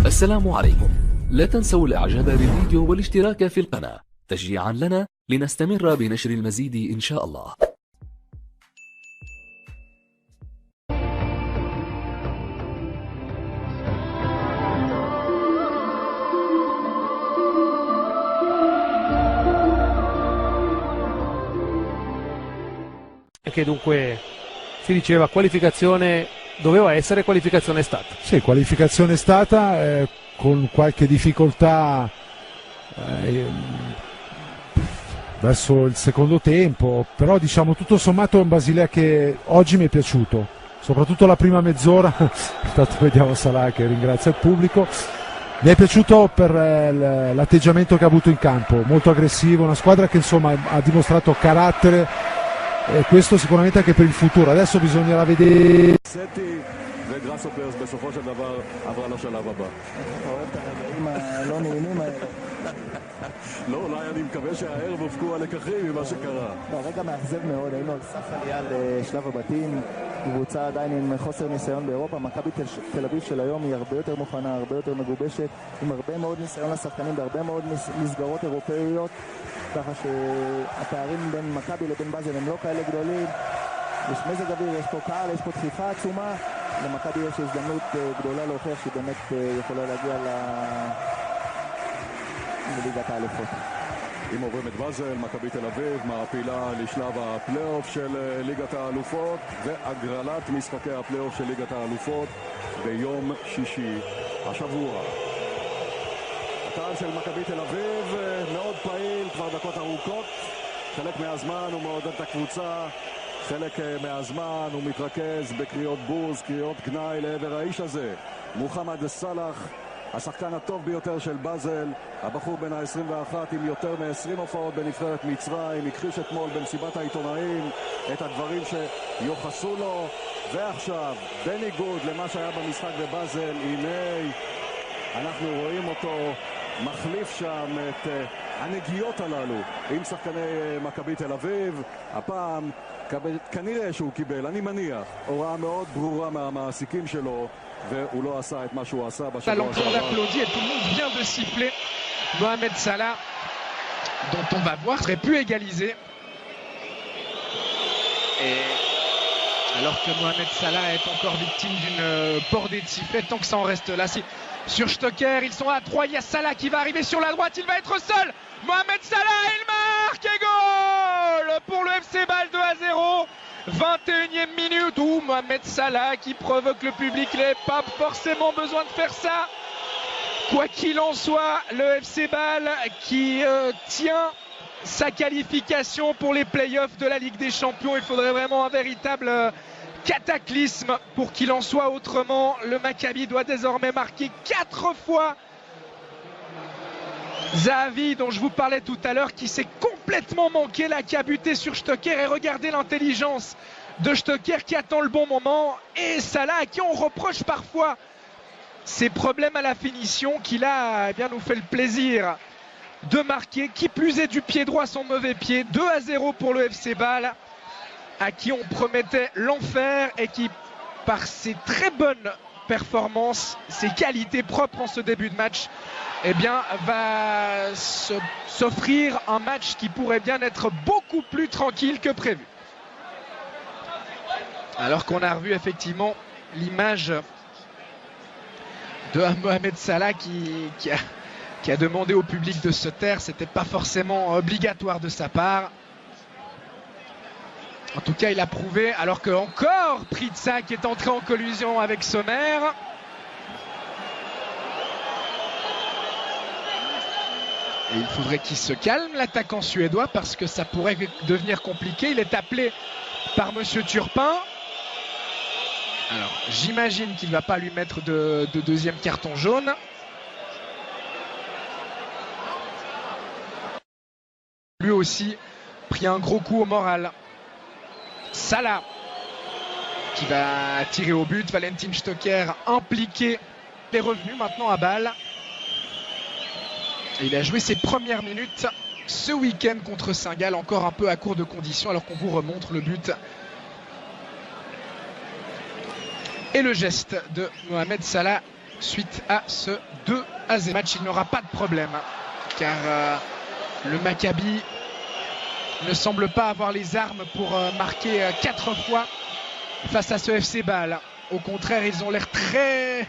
السلام عليكم. لا تنسوا الاعجاب بالفيديو والاشتراك في القناة تشجيعا لنا لنستمر بنشر المزيد إن شاء الله. Che dunque si diceva qualificazione doveva essere, qualificazione è stata. Sì, qualificazione è stata con qualche difficoltà verso il secondo tempo, però diciamo tutto sommato è un Basilea che oggi mi è piaciuto, soprattutto la prima mezz'ora. Intanto vediamo Salah che ringrazia il pubblico. Mi è piaciuto per l'atteggiamento che ha avuto in campo, molto aggressivo, una squadra che insomma ha dimostrato carattere. E questo sicuramente anche per il futuro. Adesso bisognerà vedere. וגראסהופרס בסופו של דבר עברה לשלב הבא. אתה אוהב את הרגעים הלא נעימים האלה. לא, אולי אני מקווה שהערב הופקו הלקחים ממה שקרה. רגע מאכזב מאוד, היינו על סף עלייה לשלב הבתים, קבוצה עדיין עם חוסר ניסיון באירופה. מכבי תל אביב של היום היא הרבה יותר מוכנה, הרבה יותר מגובשת, עם הרבה מאוד ניסיון לשחקנים בהרבה מאוד מסגרות אירופאיות, ככה שהפערים בין מכבי לבין באזל הם לא כאלה גדולים. יש מזג אוויר, יש פה קהל, יש פה דחיפה עצומה. למכבי יש הזדמנות גדולה להוכיח שהיא באמת יכולה להגיע לליגת האלופות. אם עוברים את באזל, מכבי תל אביב מעפילה לשלב הפלייאוף של ליגת האלופות והגרלת משחקי הפלייאוף של ליגת האלופות ביום שישי השבוע. הקהל של מכבי תל אביב מאוד פעיל כבר דקות ארוכות, חלק מהזמן הוא מעודד את הקבוצה, חלק מהזמן הוא מתרכז בקריאות בוז, קריאות גנאי לעבר האיש הזה, מוחמד סלאח, השחקן הטוב ביותר של באזל, הבחור בן ה-21 עם יותר מ-20 הופעות בנבחרת מצרים, הכחיש אתמול במסיבת העיתונאים את הדברים שיוחסו לו, ועכשיו בניגוד למה שהיה במשחק בבאזל, הנה אנחנו רואים אותו מחליף שם את הנגיעות הללו עם שחקני מכבי תל אביב. הפעם כנראה שהוא קיבל, אני מניח, הוראה מאוד ברורה מהמעסיקים שלו, והוא לא עשה את מה שהוא עשה בשבוע שעבר. Applaudit et tout le monde vient de siffler Mohamed Salah, dont on va voir serait pu égaliser. Et alors que Mohamed Salah est encore victime d'une bordée de sifflets, tant que ça en reste là, sur Stocker, ils sont à 3, il y a Salah qui va arriver sur la droite, il va être seul. Mohamed Salah, il marque et goal pour le FC Bâle 2-0. 21e minute où Mohamed Salah qui provoque le public, il n'avait pas forcément besoin de faire ça. Quoi qu'il en soit, le FC Bâle qui tient sa qualification pour les playoffs de la Ligue des Champions. Il faudrait vraiment un véritable cataclysme pour qu'il en soit autrement. Le Maccabi doit désormais marquer 4 fois. Zahavi, dont je vous parlais tout à l'heure, qui s'est complètement manqué là, qui a buté sur Stocker, et regardez l'intelligence de Stocker qui attend le bon moment, et Salah à qui on reproche parfois ses problèmes à la finition, qui là bien nous fait le plaisir de marquer, qui plus est du pied droit son mauvais pied. 2-0 pour le FC Bâle, à qui on promettait l'enfer et qui, par ses très bonnes performances, ses qualités propres en ce début de match, eh bien, va s'offrir un match qui pourrait bien être beaucoup plus tranquille que prévu. Alors qu'on a revu effectivement l'image de Mohamed Salah qui a demandé au public de se taire, c'était pas forcément obligatoire de sa part. En tout cas, il a prouvé, alors que encore Pritsa qui est entré en collision avec Sommer. Et il faudrait qu'il se calme, l'attaquant suédois, parce que ça pourrait devenir compliqué. Il est appelé par Monsieur Turpin. Alors, j'imagine qu'il ne va pas lui mettre de deuxième carton jaune. Lui aussi pris un gros coup au moral. Salah qui va tirer au but. Valentin Stocker impliqué. Il est revenu maintenant à Bâle. Et il a joué ses premières minutes ce week-end contre Saint-Gall, encore un peu à court de conditions, alors qu'on vous remontre le but. Et le geste de Mohamed Salah suite à ce 2-0. Match, il n'aura pas de problème car le Maccabi ne semble pas avoir les armes pour marquer 4 fois face à ce FC Bâle. Au contraire, ils ont l'air très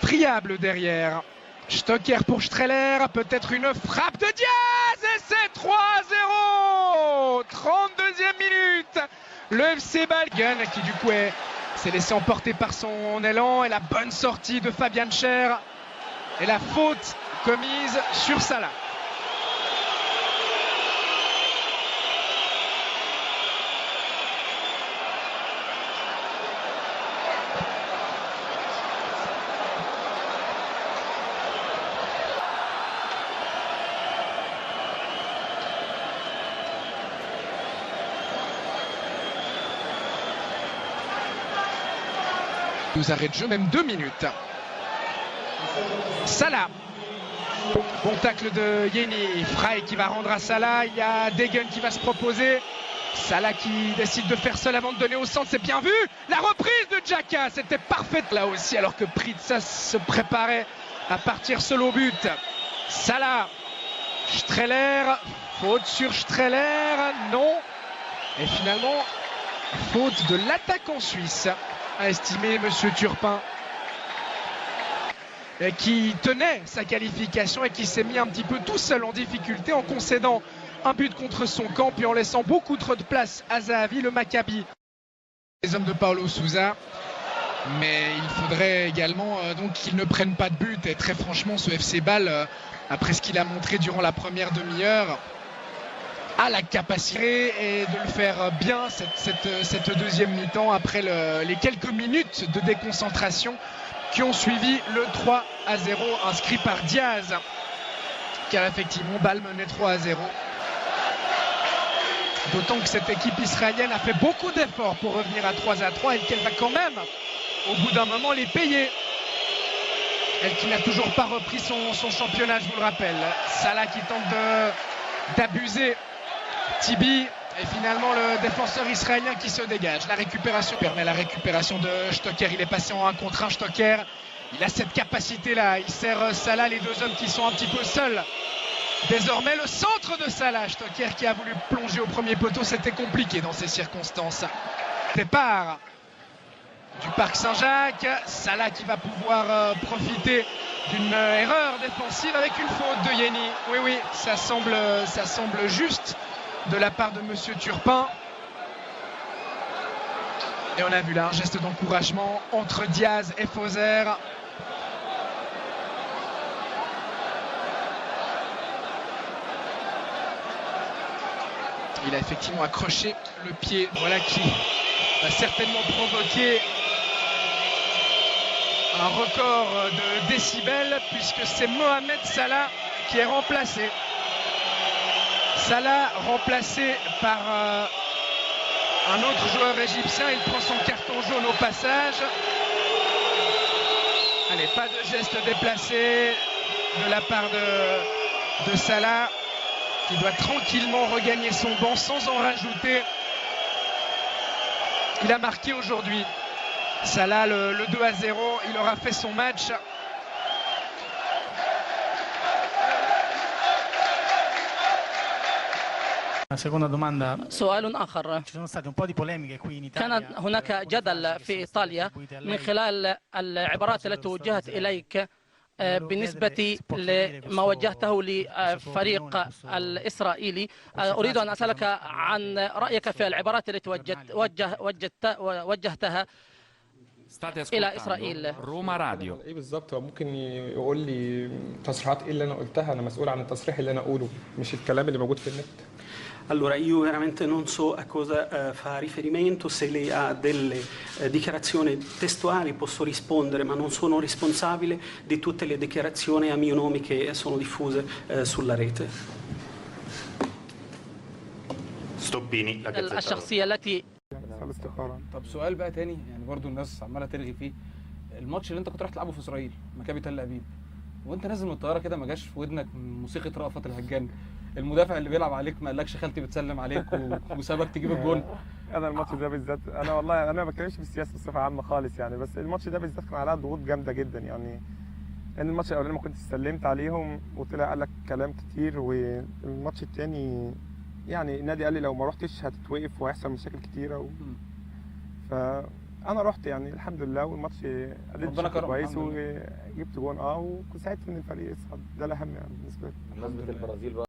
friables derrière. Stocker pour Streller, peut-être une frappe de Diaz et c'est 3-0. 32e minute. Le FC Bâle qui du coup s'est laissé emporter par son élan et la bonne sortie de Fabian Schär et la faute commise sur Salah. Nous arrête de jeu, même 2 minutes. Salah. Bon tacle de Yeni. Frey qui va rendre à Salah. Il y a Degen qui va se proposer. Salah qui décide de faire seul avant de donner au centre. C'est bien vu. La reprise de Xhaka. C'était parfaite là aussi alors que Pritsas se préparait à partir seul au but. Salah. Streller. Faute sur Streller. Non. Et finalement, faute de l'attaquant suisse, a estimé Monsieur Turpin, qui tenait sa qualification et qui s'est mis un petit peu tout seul en difficulté en concédant un but contre son camp puis en laissant beaucoup trop de place à Zahavi, le Maccabi. Les hommes de Paulo Sousa, mais il faudrait également donc qu'ils ne prennent pas de but. Et très franchement, ce FC Bâle, après ce qu'il a montré durant la première demi-heure, a la capacité et de le faire bien cette deuxième mi-temps après les quelques minutes de déconcentration qui ont suivi le 3-0 inscrit par Diaz, car effectivement Bâle menait 3-0. D'autant que cette équipe israélienne a fait beaucoup d'efforts pour revenir à 3-3 et qu'elle va quand même au bout d'un moment les payer. Elle qui n'a toujours pas repris son championnat, je vous le rappelle. Salah qui tente d'abuser Tibi et finalement le défenseur israélien qui se dégage. La récupération permet la récupération de Stocker. Il est passé en 1 contre 1. Stocker, il a cette capacité là. Il sert Salah, les deux hommes qui sont un petit peu seuls. Désormais le centre de Salah. Stocker qui a voulu plonger au premier poteau. C'était compliqué dans ces circonstances. Départ du Parc Saint-Jacques. Salah qui va pouvoir profiter d'une erreur défensive avec une faute de Yeni. Oui, ça semble juste de la part de Monsieur Turpin. Et on a vu là un geste d'encouragement entre Diaz et Fauser. Il a effectivement accroché le pied, voilà qui va certainement provoquer un record de décibels puisque c'est Mohamed Salah qui est remplacé. Salah remplacé par un autre joueur égyptien. Il prend son carton jaune au passage. Allez, pas de geste déplacé de la part de Salah qui doit tranquillement regagner son banc sans en rajouter. Il a marqué aujourd'hui. Salah le 2-0, il aura fait son match. Seconda domanda. سؤال آخر. Ci sono state un po' di polemiche qui in Italia. كان هناك جدل في إيطاليا من خلال العبارات التي وجهت إليك بالنسبة لما وجهته لفريق الإسرائيلي. أريد أن أسألك عن رأيك في العبارات التي وجهتها إلى إسرائيل. روما راديو. ايه بالظبط؟ هو ممكن يقول لي تصريحات ايه اللي انا قلتها؟ انا مسؤول عن التصريح اللي انا اقوله مش الكلام اللي موجود في النت. Allora, io veramente non so a cosa fa riferimento, se lei ha delle dichiarazioni testuali posso rispondere, ma non sono responsabile di tutte le dichiarazioni a mio nome che sono diffuse sulla rete. Stoppini, la Gazzetta. الشخصية التي طب سؤال بقى تاني يعني برضو الناس عماله ترغي فيه. الماتش اللي انت كنت رايح تلعبه في اسرائيل مكابي تل ابيب وانت نازل من الطياره كده ما جاش في ودنك موسيقى رأفت الهجان المدافع اللي بيلعب عليك ما قالكش خالتي بتسلم عليك وسابك تجيب الجون؟ انا الماتش ده بالذات انا والله انا ما بتكلمش في السياسه بصفه عامه خالص يعني، بس الماتش ده بالذات كان عليها ضغوط جامده جدا يعني. ان الماتش الاولاني ما كنتش سلمت عليهم وطلع قال لك كلام كتير، والماتش الثاني يعني النادي قال لي لو ما رحتش هتتوقف وهيحصل مشاكل كتيره فانا رحت يعني الحمد لله، والماتش اديت بشكل كويس وجبت جون وساعدت ان الفريق يصعد، ده الاهم يعني بالنسبه لي. بمناسبه البرازيل بقى